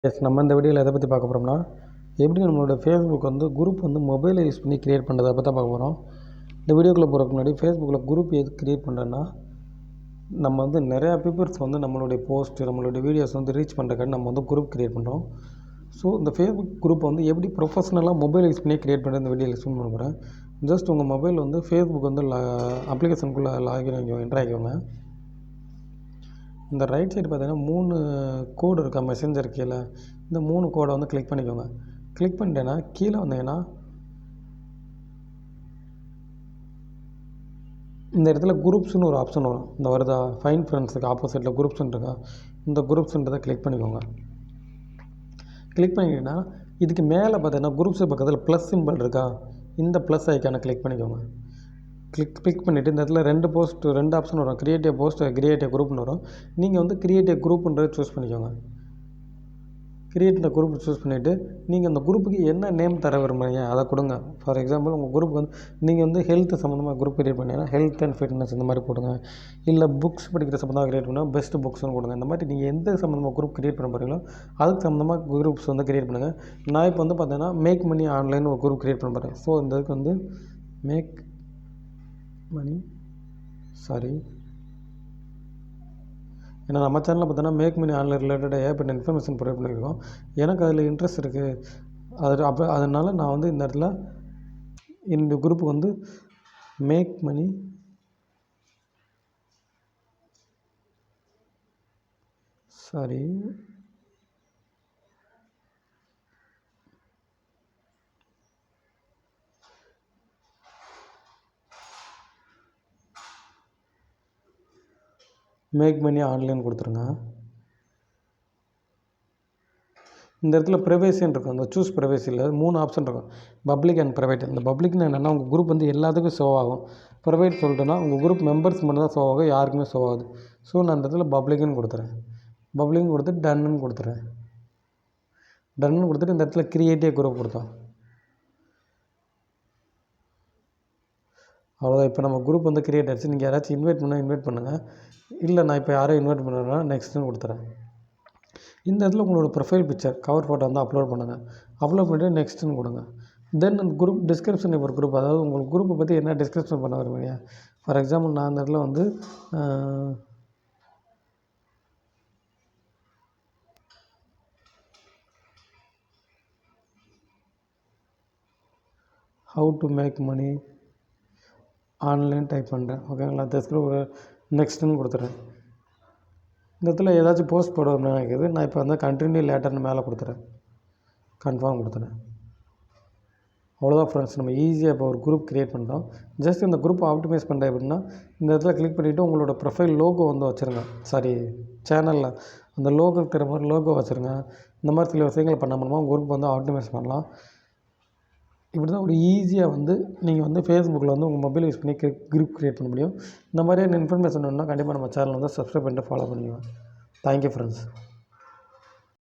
S நம்ம இந்த வீடியோவில் எதை பற்றி பார்க்க போகிறோம்னா எப்படி நம்மளோட ஃபேஸ்புக் வந்து குரூப் வந்து மொபைலை யூஸ் பண்ணி க்ரியேட் பண்ணுறதை பற்றி தான் பார்க்க போகிறோம். இந்த வீடியோக்குள்ளே போகிறதுக்கு முன்னாடி ஃபேஸ்புக்கில் குரூப் எது க்ரியேட் பண்ணுறேன்னா நம்ம வந்து நிறையா பீப்புள்ஸ் வந்து நம்மளுடைய போஸ்ட்டு நம்மளுடைய வீடியோஸ் வந்து ரீச் பண்ணுறதுக்காக நம்ம வந்து குரூப் க்ரியேட் பண்ணுறோம். ஸோ இந்த ஃபேஸ்புக் குரூப்பை வந்து எப்படி ப்ரொஃபஷ்னலாக மொபைல் யூஸ் பண்ணி க்ரியேட் பண்ணுறது இந்த வீடியோவில் எக்ஸ்பிளைன் பண்ண போகிறேன். ஜஸ்ட் உங்கள் மொபைல் வந்து ஃபேஸ்புக் வந்து அப்ளிகேஷனுக்குள்ளே லாகின் ஆகிக்கோங்க, என்ட்ரு ஆகிக்கோங்க. இந்த ரைட் சைடு பார்த்தீங்கன்னா 3 கோடு இருக்கா மெசேஞ்சர் கீழே, இந்த 3 கோடை வந்து கிளிக் பண்ணிக்கோங்க. கிளிக் பண்ணிட்டேன்னா கீழே வந்தீங்கன்னா இந்த இடத்துல குரூப்ஸ்னு ஒரு ஆப்ஷன் வரும். இந்த வருதா ஃபைன் ஃப்ரெண்ட்ஸுக்கு ஆப்போசிட்டில் குரூப்ஸ்ன்னு இருக்கா, இந்த குரூப்ஸ்ன்றதை கிளிக் பண்ணிக்கோங்க. கிளிக் பண்ணிக்கிட்டீங்கன்னா இதுக்கு மேலே பார்த்தீங்கன்னா குரூப்ஸ் பக்கத்தில் ப்ளஸ் சிம்பிள் இருக்கா, இந்த ப்ளஸ் ஐக்கானை கிளிக் பண்ணிக்கோங்க. கிளிக் பண்ணிவிட்டு இந்த இடத்துல 2 ஆப்ஷன் வரும், கிரியேட்டிவ் போஸ்ட், கிரியேட்டிவ் குரூப்னு வரும். நீங்கள் வந்து கிரியேட்டிவ் குரூப்புன்றதை சூஸ் பண்ணிக்கோங்க. கிரியேட்டிவ் குரூப் சூஸ் பண்ணிவிட்டு நீங்கள் அந்த குரூப்புக்கு என்ன நேம் தர விரும்புகிறீங்க அதை கொடுங்க. ஃபார் எக்ஸாம்பிள் உங்கள் குரூப் வந்து நீங்கள் வந்து ஹெல்த் சம்மந்தமாக குரூப் கிரியேட் பண்ணிங்கன்னா ஹெல்த் அண்ட் ஃபிட்னஸ் இந்த மாதிரி போடுங்க. இல்லை புக்ஸ் படிக்கிற சம்மந்தமாக கிரியேட் பண்ணால் பெஸ்ட் புக்ஸ்னு கொடுங்க. இந்த மாதிரி நீங்கள் எந்த சம்மந்தமாக குரூப் கிரியேட் பண்ண போகிறீங்களோ அதுக்கு சம்மந்தமாக குரூப்ஸ் வந்து கிரியேட் பண்ணுங்கள். நான் இப்போ வந்து பார்த்தீங்கன்னா மேக் மணி ஆன்லைன் ஒரு குரூப் கிரியேட் பண்ண போகிறேன். ஸோ இந்த இதுக்கு வந்து மேக் மணி ஏன்னா நம்ம சேனலில் பார்த்தோன்னா மேக் மணி ஆன்லைன் ரிலேட்டடாக ஏகப்பட்ட இன்ஃபர்மேஷன் ப்ரொவைட் பண்ணியிருக்கோம். எனக்கு அதில் இன்ட்ரெஸ்ட் இருக்குது. அதனால் நான் வந்து இந்த இடத்துல இந்த குரூப்புக்கு வந்து make money make money online கொடுத்துருங்க. இந்த இடத்துல ப்ரைவேசின்னு இருக்கும், அந்த சூஸ் ப்ரைவேசியில் 3 ஆப்ஷன் இருக்கும், பப்ளிக் அண்ட் ப்ரைவேட். இந்த பப்ளிக்னு என்னென்னா உங்கள் குரூப் வந்து எல்லாத்துக்கும் ஷோ ஆகும். ப்ரைவேட் சொல்லிட்டோன்னா உங்கள் குரூப் மெம்பர்ஸ் மட்டும் தான் ஷோ ஆகும், யாருக்குமே ஷோ ஆகுது. ஸோ நான் இந்த இடத்துல பப்ளிக்னு கொடுத்துறேன். பப்ளிக்னு கொடுத்துட்டு டன்னுன்னு கொடுத்துறேன். டன்னு கொடுத்துட்டு இந்த இடத்துல கிரியேட்டிவ் குரூப் கொடுத்தோம். அவ்வளோதான். இப்போ நம்ம குரூப் வந்து கிரியேட் ஆகிடுச்சு. நீங்கள் யாராச்சும் இன்வைட் பண்ணுங்கள். இல்லை நான் இப்போ யாரும் இன்வைட் பண்ணுறேன்னா நெக்ஸ்ட்டுன்னு கொடுத்துறேன். இந்த இடத்துல உங்களோட ப்ரொஃபைல் பிக்சர் கவர் ஃபோட்டோ வந்து அப்லோட் பண்ணுங்கள். அப்லோட் பண்ணிவிட்டு நெக்ஸ்ட்டுன்னு கொடுங்க. தென் அந்த குரூப் டிஸ்கிரிப்ஷன் ஒரு குரூப், அதாவது உங்களுக்கு குரூப்பை பற்றி என்ன டிஸ்கிரிப்ஷன் பண்ண வருவீங்க. ஃபார் எக்ஸாம்பிள் நான் அந்த இடத்துல வந்து how to make money online type பண்ணுறேன். ஓகேங்களா, டிஸ்கிரிப் நெக்ஸ்ட்டுன்னு கொடுத்துறேன். இந்த இடத்துல ஏதாச்சும் போஸ்ட் போடணும்னு நினைக்கிது. நான் இப்போ வந்து கண்டினியூ லேட்டர்னு மேலே கொடுத்துறேன், கன்ஃபார்ம் கொடுத்துறேன். அவ்வளோதான் ஃப்ரெண்ட்ஸ், நம்ம ஈஸியாக இப்போ ஒரு குரூப் க்ரியேட் பண்ணுறோம். ஜஸ்ட் இந்த குரூப்பை ஆப்டிமைஸ் பண்ணுறேன் அப்படின்னா இந்த இடத்துல கிளிக் பண்ணிவிட்டு உங்களோட ப்ரொஃபைல் லோகோ வந்து வச்சுருங்க. சேனலில் அந்த லோகோ இருக்கிற மாதிரி லோகோ வச்சுருங்க. இந்த மாதிரி சில விஷயங்களை பண்ண முடியுமா உங்கள் குரூப் வந்து ஆப்டிமைஸ் பண்ணலாம். இப்படி தான் ஒரு ஈஸியாக வந்து நீங்கள் வந்து ஃபேஸ்புக்கில் வந்து உங்கள் மொபைல் யூஸ் பண்ணி குரூப் க்ரியேட் பண்ண முடியும். இந்த மாதிரியான இன்ஃபர்மேஷன் வேணும்னா கண்டிப்பாக நம்ம சேனல் வந்து சப்ஸ்கிரைப் பண்ணிட்டு ஃபாலோ பண்ணிக்குவேன். Thank you friends.